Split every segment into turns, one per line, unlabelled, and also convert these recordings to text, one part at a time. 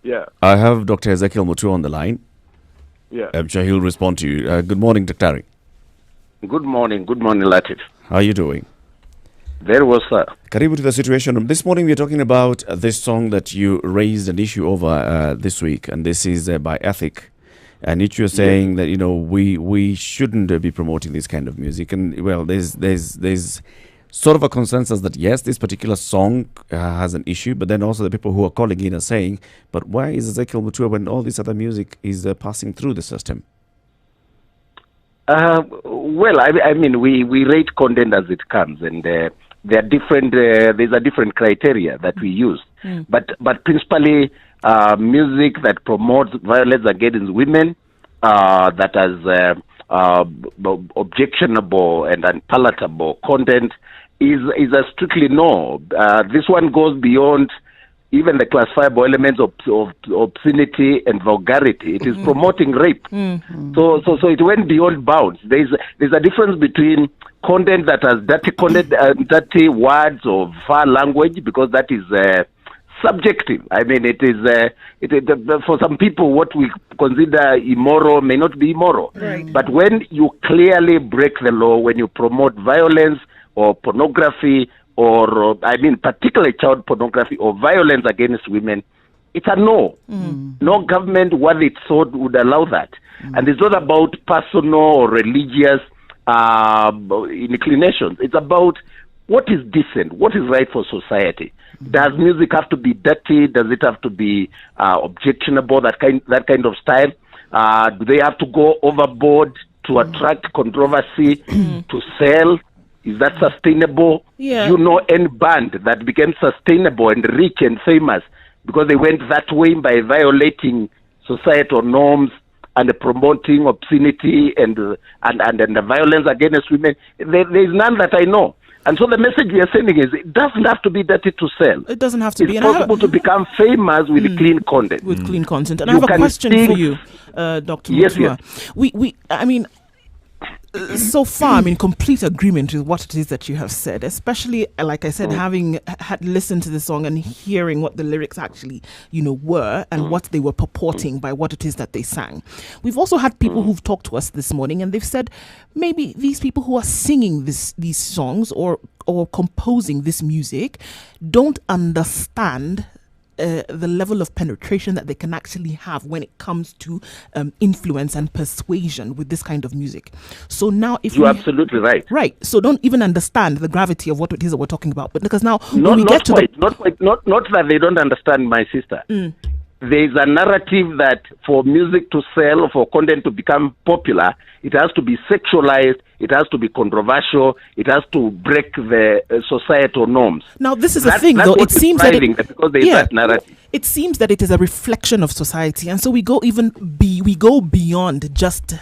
Yeah.
I have Dr. Ezekiel Mutua on the line.
Yeah.
I'm sure he'll respond to you. Good morning, Dr.
Good morning, Latif.
How are you doing?
Very well, sir.
Karibu to the Situation Room. This morning we're talking about this song that you raised an issue over this week, and this is by Ethic. And each you're saying that, we shouldn't be promoting this kind of music. And, well, there's sort of a consensus that, yes, this particular song has an issue, but then also the people who are calling in are saying, but why is Ezekiel Mutua when all this other music is passing through the system?
Well, I mean, we rate content as it comes, and there are different. There's a different criteria that we use, but principally music that promotes violence against women, that has objectionable and unpalatable content, is a strictly no. This one goes beyond even the classifiable elements of obscenity and vulgarity. It is promoting rape. So it went beyond bounds. There's a difference between content that has dirty content, dirty words or foul language, because that is subjective. I mean, it is for some people what we consider immoral may not be immoral.
Right.
But when you clearly break the law, when you promote violence or pornography, or particularly child pornography or violence against women, it's a no. No government worth its salt would allow that. And it's not about personal or religious inclinations. It's about what is decent, what is right for society. Does music have to be dirty? Does it have to be objectionable, that kind of style? Do they have to go overboard to attract controversy, to sell? Is that sustainable?
Yeah.
Any band that became sustainable and rich and famous because they went that way by violating societal norms and promoting obscenity and the violence against women. There is none that I know. And so the message we are sending is it doesn't have to be dirty to sell.
It doesn't have to be.
It's possible to become famous with clean content.
With clean content. And
You
I have a
can
question
sing-
for you, Dr.
Yes,
Mutua. So far, I'm in complete agreement with what it is that you have said, especially, like I said, having had listened to the song and hearing what the lyrics actually, were and what they were purporting by what it is that they sang. We've also had people who've talked to us this morning and they've said maybe these people who are singing these songs or composing this music don't understand the level of penetration that they can actually have when it comes to influence and persuasion with this kind of music. So now, if
You're absolutely right.
Right. So don't even understand the gravity of what it is that we're talking about. But because now,
Not that they don't understand, my sister. There is a narrative that for music to sell, for content to become popular, it has to be sexualized, it has to be controversial, it has to break the societal norms.
Now, this is the thing, though. It seems that
because there is that narrative.
It seems that it is a reflection of society, and so we go beyond just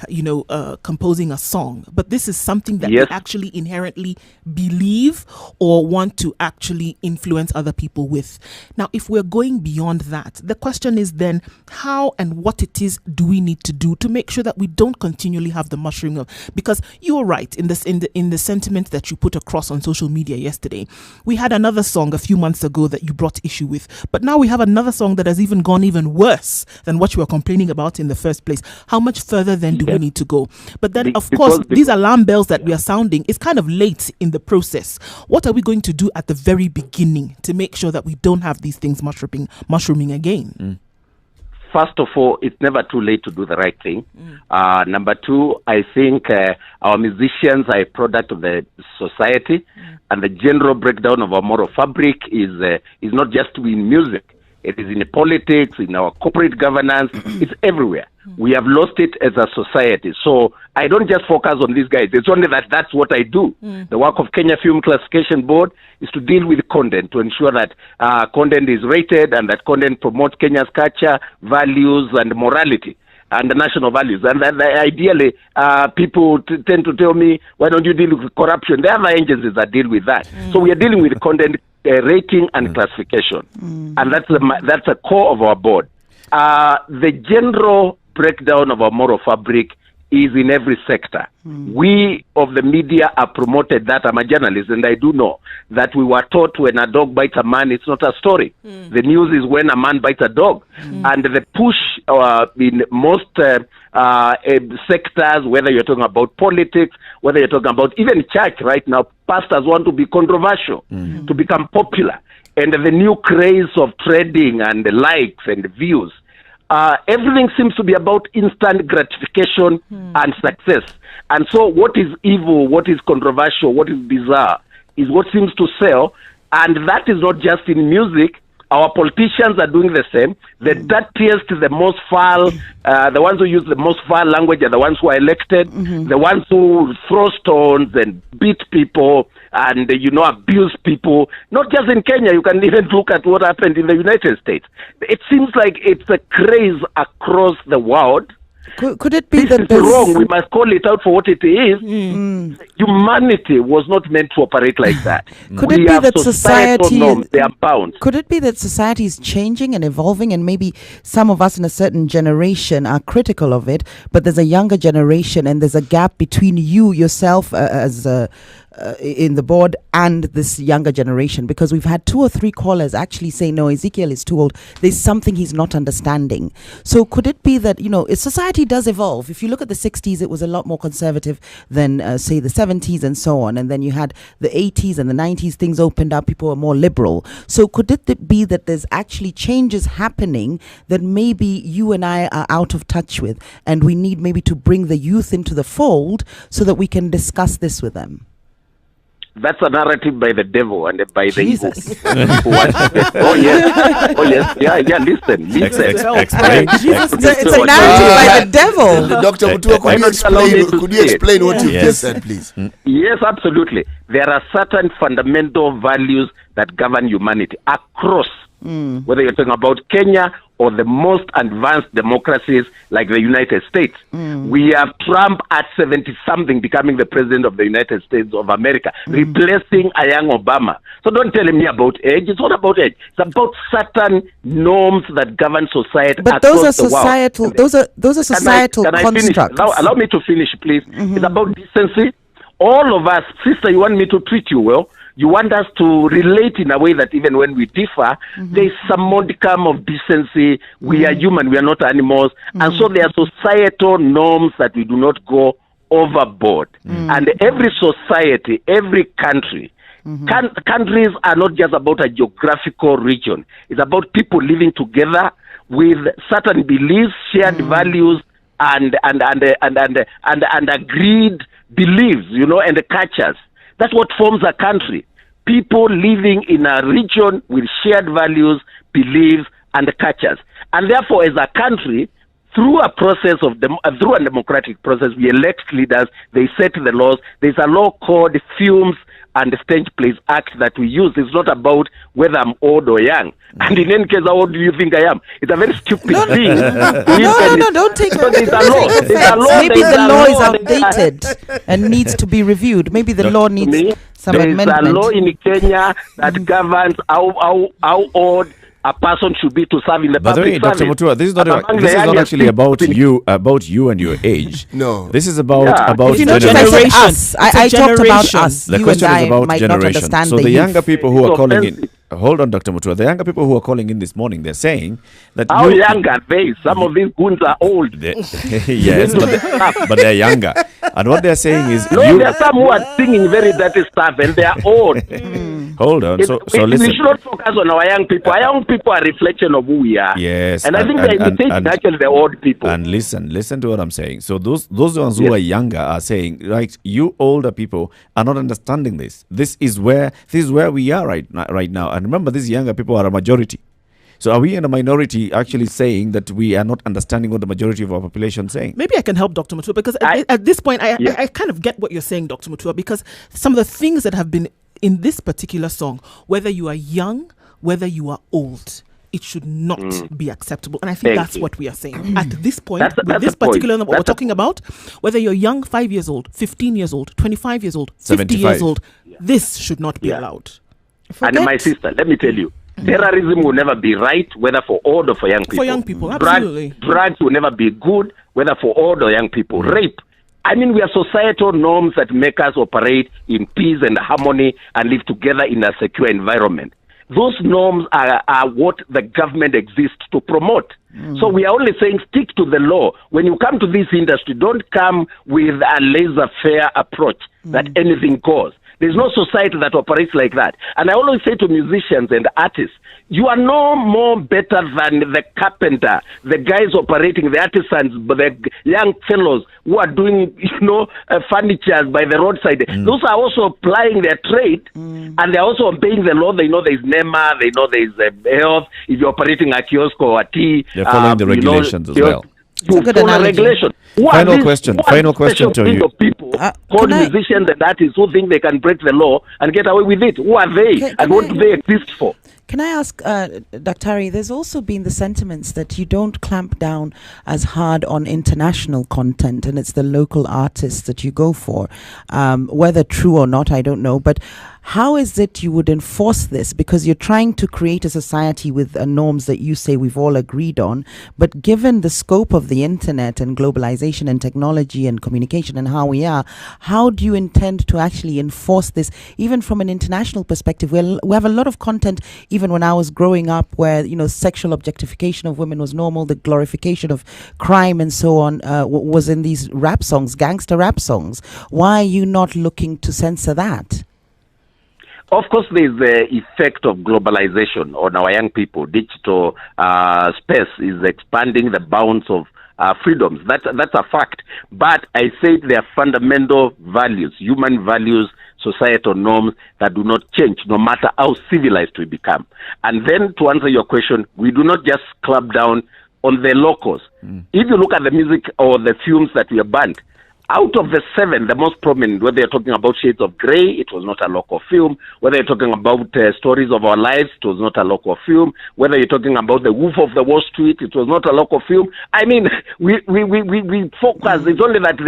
composing a song. But this is something that we actually inherently believe or want to actually influence other people with. Now, if we're going beyond that, the question is then how and what it is do we need to do to make sure that we don't continually have the mushroom of, because you were right in the sentiment that you put across on social media yesterday. We had another song a few months ago that you brought issue with, but now we have another song that has even gone even worse than what you were complaining about in the first place. How much further then do we need to go? But then, of course, these alarm bells that we are sounding is kind of late in the process. What are we going to do at the very beginning to make sure that we don't have these things mushrooming again?
First of all, it's never too late to do the right thing. Number two, I think our musicians are a product of the society, and the general breakdown of our moral fabric is not just in music. It is in politics, in our corporate governance. It's everywhere. We have lost it as a society. So I don't just focus on these guys. It's only that's what I do. The work of Kenya Film Classification Board is to deal with content, to ensure that content is rated and that content promotes Kenya's culture, values, and morality, and the national values. And then ideally, people tend to tell me, why don't you deal with corruption? There are other agencies that deal with that. So we are dealing with content rating and classification. And that's the core of our board. The general breakdown of our moral fabric is in every sector. We of the media are promoted that. I'm a journalist, and I do know that we were taught when a dog bites a man, it's not a story. The news is when a man bites a dog. And the push in most sectors, whether you're talking about politics, whether you're talking about even church right now, pastors want to be controversial, to become popular. And the new craze of trading and the likes and the views. Everything seems to be about instant gratification and success. And so what is evil, what is controversial, what is bizarre is what seems to sell. And that is not just in music. Our politicians are doing the same. The dirtiest, the most foul, the ones who use the most foul language are the ones who are elected, the ones who throw stones and beat people and, abuse people. Not just in Kenya. You can even look at what happened in the United States. It seems like it's a craze across the world.
Could it be
this
that
is wrong? We must call it out for what it is. Humanity was not meant to operate like that.
Could it be that society
norms, they are bound.
Could it be that society is changing and evolving, and maybe some of us in a certain generation are critical of it, but there's a younger generation and there's a gap between yourself as in the board and this younger generation, because we've had 2 or 3 callers actually say, no, Ezekiel is too old. There's something he's not understanding. So could it be that, society does evolve? If you look at the 60s, it was a lot more conservative than, say, the 70s and so on. And then you had the 80s and the 90s, things opened up, people were more liberal. So could it be that there's actually changes happening that maybe you and I are out of touch with, and we need maybe to bring the youth into the fold so that we can discuss this with them?
That's a narrative by the devil and by the evil.
Oh
yes. Yeah, listen.
Explain.
It's a narrative by the devil.
Dr. Mutua, could you explain what you just said, please?
Yes, absolutely. There are certain fundamental values that govern humanity across, whether you're talking about Kenya or the most advanced democracies like the United States. We have Trump at 70-something becoming the president of the United States of America, replacing a young Obama. So don't tell me about age. It's not about age. It's about certain norms that govern society.
But those are societal. Those are societal constructs.
Allow me to finish, please. It's about decency. All of us, sister, you want me to treat you well. You want us to relate in a way that even when we differ, there is some modicum of decency. We are human, we are not animals. And so there are societal norms that we do not go overboard. And every society, every country, countries are not just about a geographical region. It's about people living together with certain beliefs, shared values, and agreed beliefs, and cultures. That's what forms a country. People living in a region with shared values, beliefs, and cultures. And therefore, as a country, through a process of through a democratic process, we elect leaders. They set the laws. There's a law called Films and Stage Plays Act that we use. It's not about whether I'm old or young. And in any case, how old do you think I am? It's a very stupid thing.
No, don't take offense. Maybe the law is outdated and needs to be reviewed. Maybe the law needs some amendment.
There's a law in Kenya that governs how old a person should be to serve in the public service.
Dr. Mutua, this is not actually about you and your age.
No.
This is about
generation. I talked about us.
The
you
question
and
is about
might
generation.
Not understand
So
the
younger people who are calling in, hold on, Dr. Mutua, the younger people who are calling in this morning, they're saying that
how young are they? Some of these goons are old.
Yes, but they're younger. And what they're saying is,
there are some who are singing very dirty stuff and they are old.
Hold on. So listen.
We should not focus on our young people. Our young people are a reflection of who we are.
Yes.
And I think they're imitating actually the old people.
And listen to what I'm saying. So those ones who are younger are saying, right, you older people are not understanding this. This is where we are right now. And remember, these younger people are a majority. So are we in a minority actually saying that we are not understanding what the majority of our population is saying?
Maybe I can help Dr. Mutua, because at this point, I kind of get what you're saying, Dr. Mutua, because some of the things that have been in this particular song, whether you are young, whether you are old, it should not be acceptable. And I think that's what we are saying. At this point, with this particular number, what we're talking about, whether you're young, 5 years old, 15 years old, 25 years old, 50 years old, this should not be allowed.
And my sister, let me tell you, terrorism will never be right, whether for old or for young people.
For young people, absolutely.
Drugs will never be good, whether for old or young people. Rape I mean, we are societal norms that make us operate in peace and harmony and live together in a secure environment. Those norms are what the government exists to promote. So we are only saying stick to the law. When you come to this industry, don't come with a laissez-faire approach that anything goes. There's no society that operates like that. And I always say to musicians and artists, you are no more better than the carpenter, the guys operating, the artisans, the young fellows who are doing, furniture by the roadside. Those are also applying their trade, and they're also obeying the law. They know there's NEMA, they know there's health. If you're operating a kiosk or a tea,
they're following the regulations as well.
Regulation.
Final question to you.
People called musicians and artists who think they can break the law and get away with it. Who are they, and what do they exist for?
Can I ask, Dr. there's also been the sentiments that you don't clamp down as hard on international content, and it's the local artists that you go for. Whether true or not, I don't know, but how is it you would enforce this? Because you're trying to create a society with norms that you say we've all agreed on, but given the scope of the internet and globalization and technology and communication and how we are, how do you intend to actually enforce this, even from an international perspective? We have a lot of content, even when I was growing up, where sexual objectification of women was normal, the glorification of crime and so on was in these rap songs, gangster rap songs. Why are you not looking to censor that?
Of course, there's the effect of globalization on our young people. Digital space is expanding the bounds of freedoms. That's a fact. But I say there are fundamental values, human values, societal norms that do not change, no matter how civilized we become. And then, to answer your question, we do not just clamp down on the locals. If you look at the music or the films that we have banned, out of the 7, the most prominent, whether you're talking about Shades of Grey, it was not a local film. Whether you're talking about Stories of Our Lives, it was not a local film. Whether you're talking about The Wolf of the Wall Street, it was not a local film. I mean, we focus. It's only that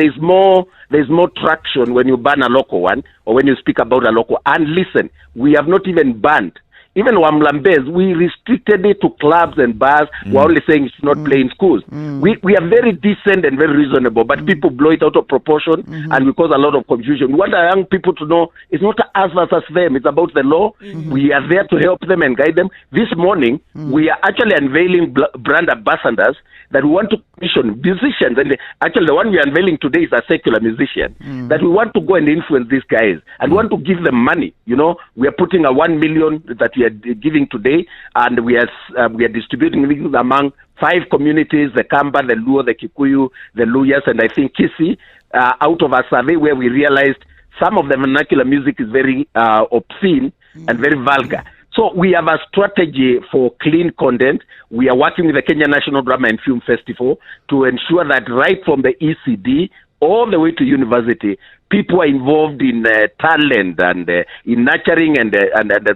there's more traction when you ban a local one or when you speak about a local. And listen, we have not even banned. Even Wamlambez, we restricted it to clubs and bars. We're only saying it's not play in schools. We are very decent and very reasonable, but people blow it out of proportion and we cause a lot of confusion. We want our young people to know it's not us versus them. It's about the law. We are there to help them and guide them. This morning, we are actually unveiling brand ambassadors that we want to commission musicians. And actually, the one we are unveiling today is a secular musician that we want to go and influence these guys and want to give them money. We are putting a 1 million that we are giving today, and we are distributing these among 5 communities: the Kamba, the Luo, the Kikuyu, the Luyas, and I think Kisi. Out of a survey where we realized some of the vernacular music is very obscene and very vulgar. So we have a strategy for clean content. We are working with the Kenya National Drama and Film Festival to ensure that right from the ECD all the way to university, people are involved in talent and in nurturing and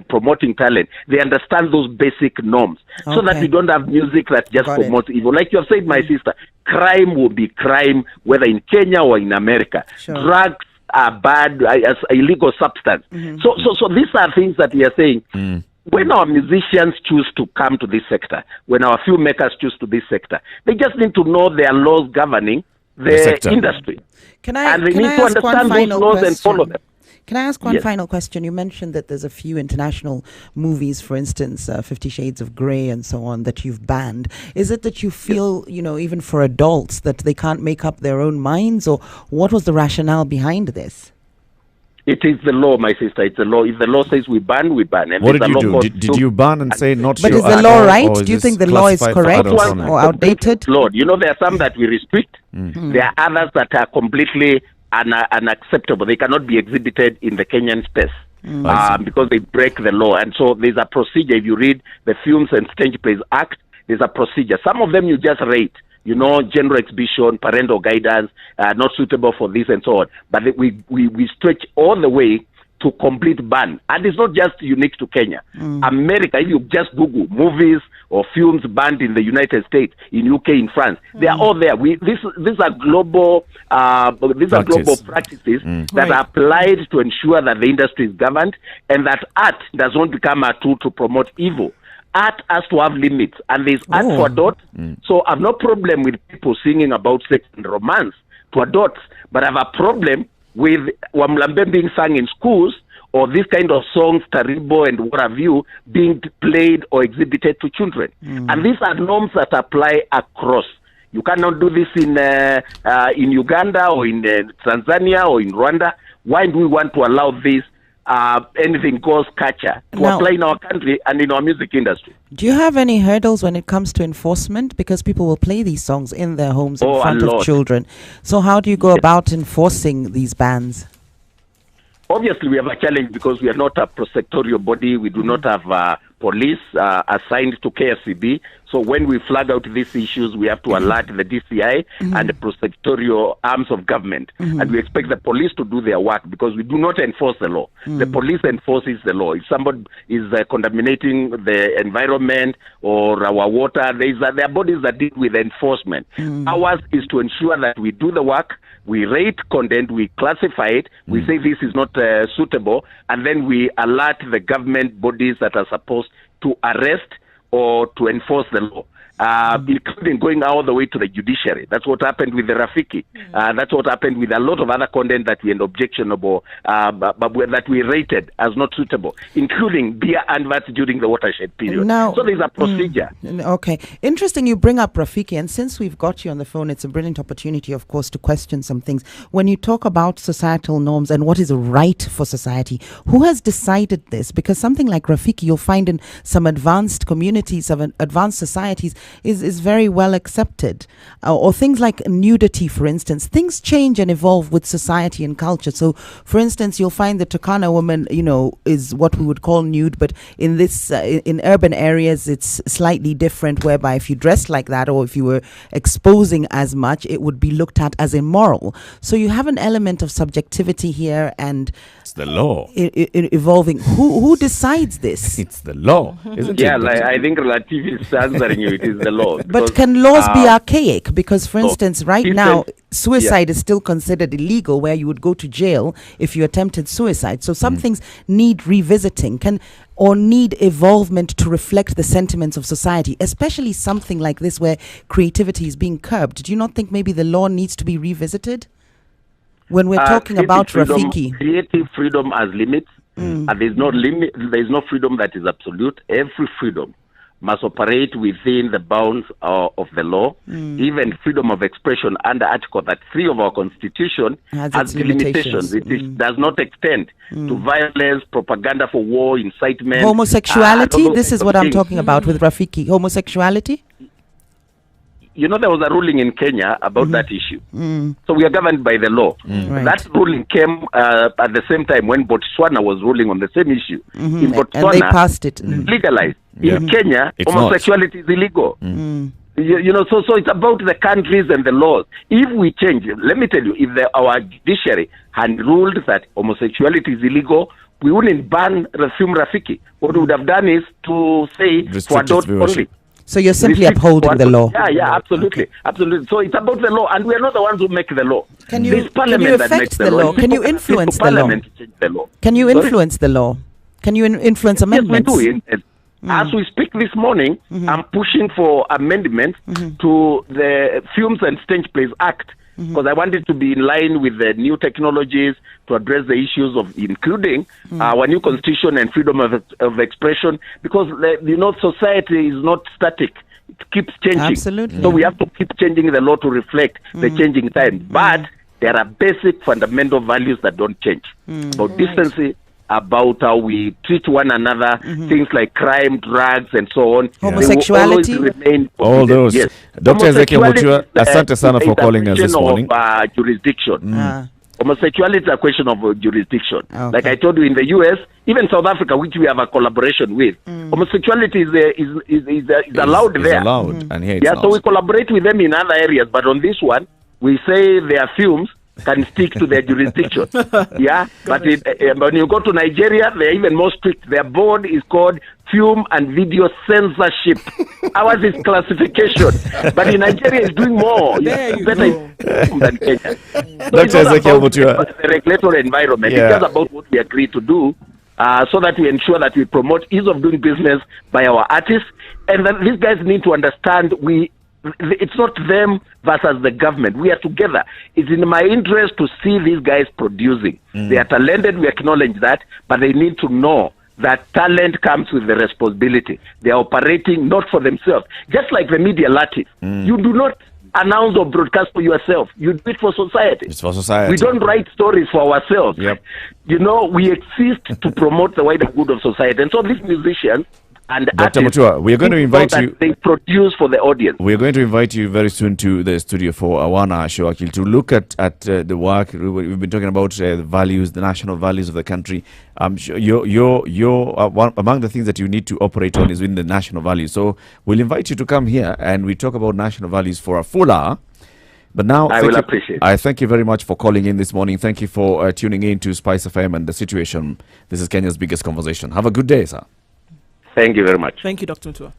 promoting talent. They understand those basic norms so that we don't have music that just promotes evil. Like you have said, my sister, crime will be crime, whether in Kenya or in America. Drugs are bad as illegal substance. So these are things that we are saying. When our musicians choose to come to this sector, when our filmmakers choose to this sector, they just need to know there are laws governing the industry. And they need to understand those laws and follow them.
Can I ask one final question? You mentioned that there's a few international movies, for instance, 50 Shades of Grey and so on, that you've banned. Is it that you feel, even for adults, that they can't make up their own minds? Or what was the rationale behind this?
It is the law, my sister. It's the law. If the law says we ban, we ban. And
what did you do? Did you ban and say not sure?
But is the law right? Do you think the law is correct or outdated?
Lord, there are some that we restrict. There are others that are completely unacceptable. They cannot be exhibited in the Kenyan space because they break the law. And so there's a procedure. If you read the Films and Stage Plays Act, there's a procedure. Some of them you just rate. General exhibition, parental guidance, not suitable for this and so on. But we stretch all the way to complete ban. And it's not just unique to Kenya. America, if you just Google movies or films banned in the United States, in UK, in France, they are all there. These are global practices that are applied to ensure that the industry is governed and that art does not become a tool to promote evil. Art has to have limits, and there's art for adults. So I have no problem with people singing about sex and romance, to adults. But I have a problem with Wamlambe being sung in schools, or this kind of songs, Tarimbo and what have you, being played or exhibited to children. And these are norms that apply across. You cannot do this in Uganda or in Tanzania or in Rwanda. Why do we want to allow this anything goes culture to apply in our country and in our music industry?
Do you have any hurdles when it comes to enforcement? Because people will play these songs in their homes in front of children. So how do you go about enforcing these bans?
Obviously, we have a challenge because we are not a prosecutorial body. We do not have police assigned to KFCB. So when we flag out these issues, we have to alert the DCI and the prosecutorial arms of government. And we expect the police to do their work because we do not enforce the law. The police enforces the law. If somebody is contaminating the environment or our water, there are bodies that deal with enforcement. Ours is to ensure that we do the work, we rate content, we classify it, we say this is not suitable, and then we alert the government bodies that are supposed to arrest or to enforce the law, including going all the way to the judiciary. That's what happened with the Rafiki. That's what happened with a lot of other content that we had objectionable, but that we rated as not suitable, including beer adverts during the watershed period.
Now,
so there's a procedure.
Okay. Interesting you bring up Rafiki, and since we've got you on the phone, it's a brilliant opportunity, of course, to question some things. When you talk about societal norms and what is right for society, who has decided this? Because something like Rafiki, you'll find in some advanced communities, of advanced societies, is very well accepted. Or things like nudity, for instance. Things change and evolve with society and culture. So, for instance, you'll find the Turkana woman, is what we would call nude, but in this, in urban areas, it's slightly different, whereby if you dressed like that or if you were exposing as much, it would be looked at as immoral. So you have an element of subjectivity here, and
it's the law
evolving. Who decides this?
It's the law, isn't it?
Yeah, I think Latif is answering you. It is the law.
But can laws be archaic? Because, for instance, right now, suicide is still considered illegal, where you would go to jail if you attempted suicide. So some things need revisiting, or need evolvement to reflect the sentiments of society, especially something like this where creativity is being curbed. Do you not think maybe the law needs to be revisited when we're talking about Rafiki?
Creative freedom has limits, and there's no limit. There's no freedom that is absolute. Every freedom must operate within the bounds of the law. Even freedom of expression under Article 3 of our Constitution has limitations. It does not extend to violence, propaganda for war, incitement.
Homosexuality? This is what I'm talking about with Rafiki. Homosexuality?
There was a ruling in Kenya about that issue. So we are governed by the law.
Right.
That ruling came at the same time when Botswana was ruling on the same issue. In Botswana,
and they passed it.
Legalized. In Kenya, homosexuality is illegal. So it's about the countries and the laws. If we change, let me tell you, if our judiciary had ruled that homosexuality is illegal, we wouldn't ban the film Rafiki. What we would have done is to say for adults only.
So you're simply upholding the law.
Yeah, absolutely. Absolutely. So it's about the law, and we are not the ones who make the law.
Can you affect the law? Can you influence the law? Can you influence the law? Can you influence amendments?
Yes, we do. As we speak this morning, I'm pushing for amendments to the Films and Stage Plays Act, because I want it to be in line with the new technologies to address the issues of including our new constitution and freedom of expression, because society is not static. It keeps changing.
Absolutely.
So we have to keep changing the law to reflect the changing times. But there are basic fundamental values that don't change. About decency, about how we treat one another, things like crime, drugs, and so on.
Homosexuality.
All those.
Yes.
Dr. Ezekiel Mutua, asante sana for calling us this morning.
Jurisdiction. Homosexuality is a question of jurisdiction. Okay. Like I told you, in the U.S., even South Africa, which we have a collaboration with, homosexuality is allowed there.
It's allowed, and here it's not.
So we collaborate with them in other areas, but on this one, we say their films can stick to their jurisdiction. But when you go to Nigeria, they're even more strict. Their board is called Film and Video Censorship. Ours is classification. But in Nigeria, it's doing more. It's better than Kenya.
Dr. Ezekiel Mutua.
The regulatory environment. It's just about what we agree to do, so that we ensure that we promote ease of doing business by our artists. And that these guys need to understand we it's not them versus the government. We are together. It's in my interest to see these guys producing. They are talented, we acknowledge that, but they need to know that talent comes with the responsibility. They are operating not for themselves. Just like the media latte. You do not announce or broadcast for yourself. You do it for society.
It's for society.
We don't write stories for ourselves. You know, we exist to promote the wider good of society. And so these musicians and
Dr. Mutua, we are going to invite you.
They produce for the audience.
We are going to invite you very soon to the studio for a 1-hour show, Akil, to look at the work. We've been talking about the values, the national values of the country. I'm sure you're one among the things that you need to operate on is in the national values. So we'll invite you to come here and we talk about national values for a full hour. But now,
I will appreciate it.
I thank you very much for calling in this morning. Thank you for tuning in to Spice FM and The Situation. This is Kenya's biggest conversation. Have a good day, sir.
Thank you very much.
Thank you, Dr. Mutua.